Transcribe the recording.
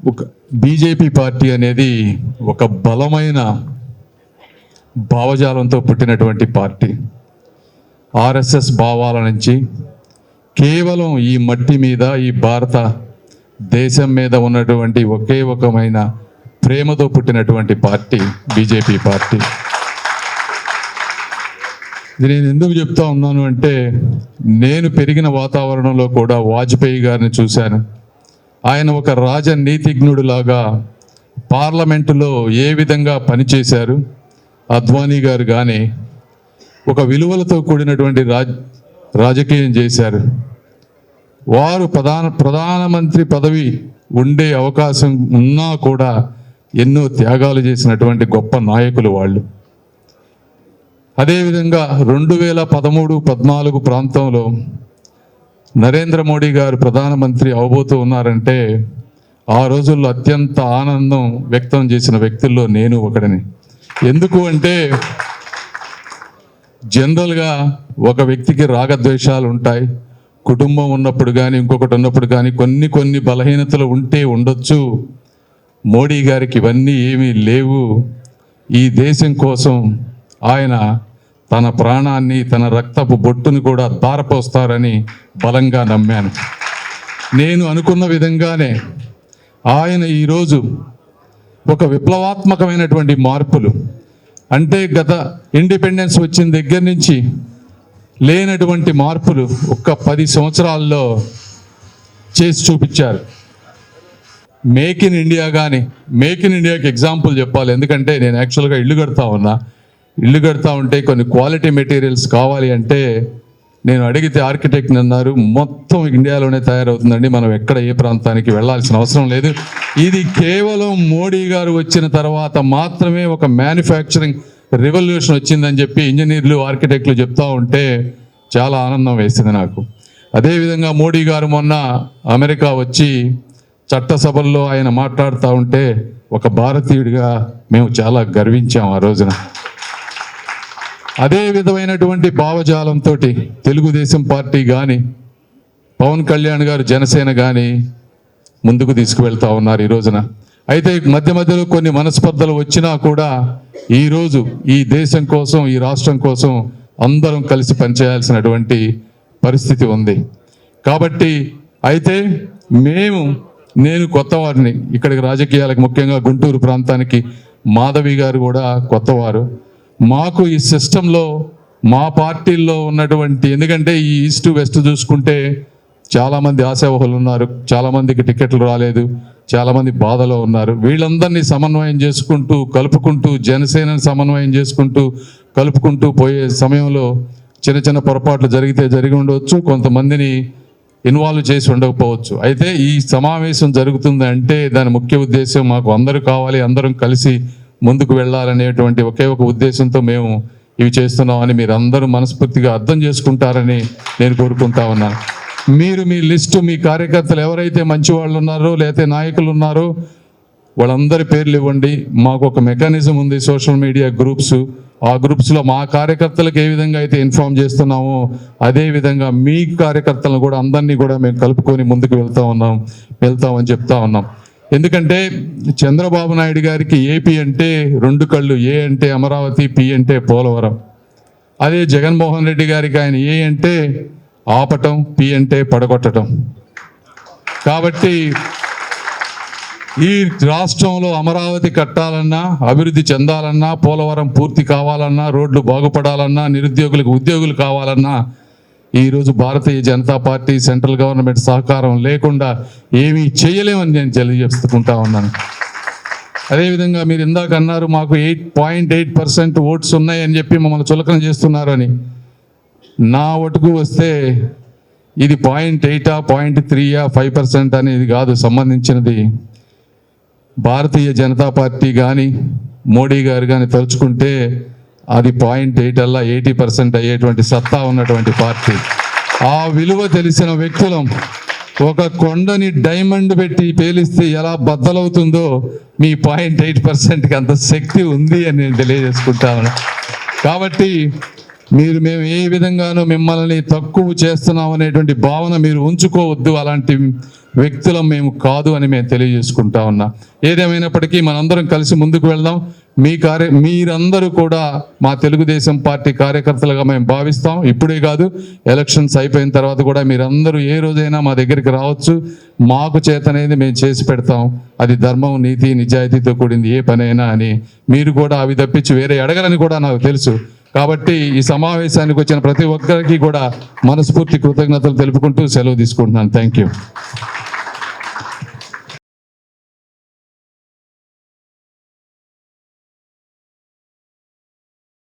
ఒక BJP party అనేది ఒక బలమైన భావజాలంతో పుట్టినటువంటి పార్టీ. ఆర్ఎస్ఎస్ భావాల నుంచి కేవలం ఈ మట్టి మీద, ఈ భారత దేశం మీద ఉన్నటువంటి ఒకే ఒకమైన ప్రేమతో పుట్టినటువంటి పార్టీ బీజేపీ పార్టీ. ఇది నేను ఎందుకు చెప్తా ఉన్నాను అంటే, నేను పెరిగిన వాతావరణంలో కూడా వాజ్పేయి గారిని చూశాను. ఆయన ఒక రాజనీతిజ్ఞుడిలాగా పార్లమెంటులో ఏ విధంగా పనిచేశారు. అద్వానీ గారు కానీ ఒక విలువలతో కూడినటువంటి రాజకీయం చేశారు. వారు ప్రధానమంత్రి పదవి ఉండే అవకాశం ఉన్నా కూడా ఎన్నో త్యాగాలు చేసినటువంటి గొప్ప నాయకులు వాళ్ళు. అదేవిధంగా 2013-14 ప్రాంతంలో నరేంద్ర మోడీ గారు ప్రధానమంత్రి అవబోతూ ఉన్నారంటే ఆ రోజుల్లో అత్యంత ఆనందం వ్యక్తం చేసిన వ్యక్తుల్లో నేను ఒకడిని. ఎందుకు అంటే, జనరల్గా ఒక వ్యక్తికి రాగద్వేషాలు ఉంటాయి. కుటుంబం ఉన్నప్పుడు కానీ, ఇంకొకటి ఉన్నప్పుడు కానీ కొన్ని బలహీనతలు ఉంటే ఉండొచ్చు. మోడీ గారికి ఇవన్నీ ఏమీ లేవు. ఈ దేశం కోసం ఆయన తన ప్రాణాన్ని, తన రక్తపు బొట్టును కూడా ధారపోస్తారని బలంగా నమ్మాను. నేను అనుకున్న విధంగానే ఆయన ఈరోజు ఒక విప్లవాత్మకమైనటువంటి మార్పులు, అంటే గత ఇండిపెండెన్స్ వచ్చిన దగ్గర నుంచి లేనటువంటి మార్పులు ఒక్క 10 సంవత్సరాల్లో చేసి చూపించారు. మేక్ ఇన్ ఇండియా కానీ, మేక్ ఇన్ ఇండియాకి ఎగ్జాంపుల్ చెప్పాలి. ఎందుకంటే నేను యాక్చువల్గా ఇల్లు కడతా ఉంటే కొన్ని క్వాలిటీ మెటీరియల్స్ కావాలి అంటే నేను అడిగితే ఆర్కిటెక్ట్ని అన్నారు, మొత్తం ఇండియాలోనే తయారవుతుందండి, మనం ఎక్కడ ఏ ప్రాంతానికి వెళ్ళాల్సిన అవసరం లేదు. ఇది కేవలం మోడీ గారు వచ్చిన తర్వాత మాత్రమే ఒక మ్యానుఫ్యాక్చరింగ్ రెవల్యూషన్ వచ్చిందని చెప్పి ఇంజనీర్లు, ఆర్కిటెక్ట్లు చెప్తా ఉంటే చాలా ఆనందం వేసింది నాకు. అదేవిధంగా మోడీ గారు మొన్న అమెరికా వచ్చి చట్టసభల్లో ఆయన మాట్లాడుతూ ఉంటే ఒక భారతీయుడిగా మేము చాలా గర్వించాం ఆ రోజున. అదే విధమైనటువంటి భావజాలంతో తెలుగుదేశం పార్టీ కానీ, పవన్ కళ్యాణ్ గారు జనసేన కానీ ముందుకు తీసుకువెళ్తా ఉన్నారు ఈ రోజున. అయితే మధ్యలో కొన్ని మనస్పర్ధలు వచ్చినా కూడా ఈరోజు ఈ దేశం కోసం, ఈ రాష్ట్రం కోసం అందరం కలిసి పనిచేయాల్సినటువంటి పరిస్థితి ఉంది. కాబట్టి అయితే నేను కొత్తవారిని ఇక్కడికి రాజకీయాలకు, ముఖ్యంగా గుంటూరు ప్రాంతానికి. మాధవి గారు కూడా కొత్తవారు. మాకు ఈ సిస్టంలో, మా పార్టీల్లో ఉన్నటువంటి, ఎందుకంటే ఈ ఈస్ట్ వెస్ట్ చూసుకుంటే చాలామంది ఆశావహులు ఉన్నారు, చాలామందికి టికెట్లు రాలేదు, చాలామంది బాధలో ఉన్నారు. వీళ్ళందరినీ సమన్వయం చేసుకుంటూ, కలుపుకుంటూ, జనసేనని సమన్వయం చేసుకుంటూ, కలుపుకుంటూ పోయే సమయంలో చిన్న పొరపాట్లు జరిగి ఉండవచ్చు, కొంతమందిని ఇన్వాల్వ్ చేసి ఉండకపోవచ్చు. అయితే ఈ సమావేశం జరుగుతుంది అంటే దాని ముఖ్య ఉద్దేశం మాకు అందరూ కావాలి, అందరం కలిసి ముందుకు వెళ్ళాలనేటువంటి ఒకే ఒక ఉద్దేశంతో మేము ఇవి చేస్తున్నామని మీరు అందరూ మనస్ఫూర్తిగా అర్థం చేసుకుంటారని నేను కోరుకుంటా ఉన్నాను. మీరు మీ లిస్టు, మీ కార్యకర్తలు ఎవరైతే మంచి వాళ్ళు ఉన్నారో, లేకపోతే నాయకులు ఉన్నారో వాళ్ళందరి పేర్లు ఇవ్వండి. మాకు ఒక మెకానిజం ఉంది, సోషల్ మీడియా గ్రూప్స్. ఆ గ్రూప్స్లో మా కార్యకర్తలకు ఏ విధంగా అయితే ఇన్ఫార్మ్ చేస్తున్నామో అదే విధంగా మీ కార్యకర్తలను కూడా అందరినీ కూడా మేము కలుపుకొని ముందుకు వెళ్తామని చెప్తా ఉన్నాం. ఎందుకంటే చంద్రబాబు నాయుడు గారికి ఏపీ అంటే 2 కళ్ళు. ఏ అంటే అమరావతి, పి అంటే పోలవరం. అదే జగన్మోహన్ రెడ్డి గారికి ఆయన ఏ అంటే ఆపటం, పి అంటే పడగొట్టడం. కాబట్టి ఈ రాష్ట్రంలో అమరావతి కట్టాలన్నా, అభివృద్ధి చెందాలన్నా, పోలవరం పూర్తి కావాలన్నా, రోడ్లు బాగుపడాలన్నా, నిరుద్యోగులకు ఉద్యోగులు కావాలన్నా ఈరోజు Bharatiya Janata party, central government సహకారం లేకుండా ఏమీ చేయలేమని నేను తెలియజేసుకుంటా ఉన్నాను. అదేవిధంగా మీరు ఇందాక అన్నారు మాకు 8.8% ఓట్స్ ఉన్నాయని చెప్పి మమ్మల్ని చులకన చేస్తున్నారు అని. నా ఓటుకు వస్తే ఇది 0.8, 0.3, 5% అనేది కాదు సంబంధించినది. భారతీయ జనతా పార్టీ కానీ, మోడీ గారు కానీ తలుచుకుంటే అది 0.8 అలా 80% అయ్యేటువంటి సత్తా ఉన్నటువంటి పార్టీ. ఆ విలువ తెలిసిన వ్యక్తులం. ఒక కొండని డైమండ్ పెట్టి పేలిస్తే ఎలా బద్దలవుతుందో మీ 0.8%కి అంత శక్తి ఉంది అని నేను తెలియజేసుకుంటాను. కాబట్టి మేము ఏ విధంగానూ మిమ్మల్ని తక్కువ చేస్తున్నాం అనేటువంటి భావన మీరు ఉంచుకోవద్దు. అలాంటి వ్యక్తులం మేము కాదు అని మేము తెలియజేసుకుంటా ఉన్నా. ఏదేమైనప్పటికీ మనందరం కలిసి ముందుకు వెళ్దాం. మీరందరూ కూడా మా తెలుగుదేశం పార్టీ కార్యకర్తలుగా మేము భావిస్తాం. ఇప్పుడే కాదు, ఎలక్షన్స్ అయిపోయిన తర్వాత కూడా మీరందరూ ఏ రోజైనా మా దగ్గరికి రావచ్చు. మాకు చేతనేది మేము చేసి పెడతాం. అది ధర్మం, నీతి, నిజాయితీతో కూడింది ఏ పనైనా అని మీరు కూడా అవి తప్పించి వేరే అడగరని కూడా నాకు తెలుసు. కాబట్టి ఈ సమావేశానికి వచ్చిన ప్రతి ఒక్కరికి కూడా మనస్ఫూర్తి కృతజ్ఞతలు తెలుపుకుంటూ సెలవు తీసుకుంటున్నాను. Thank you.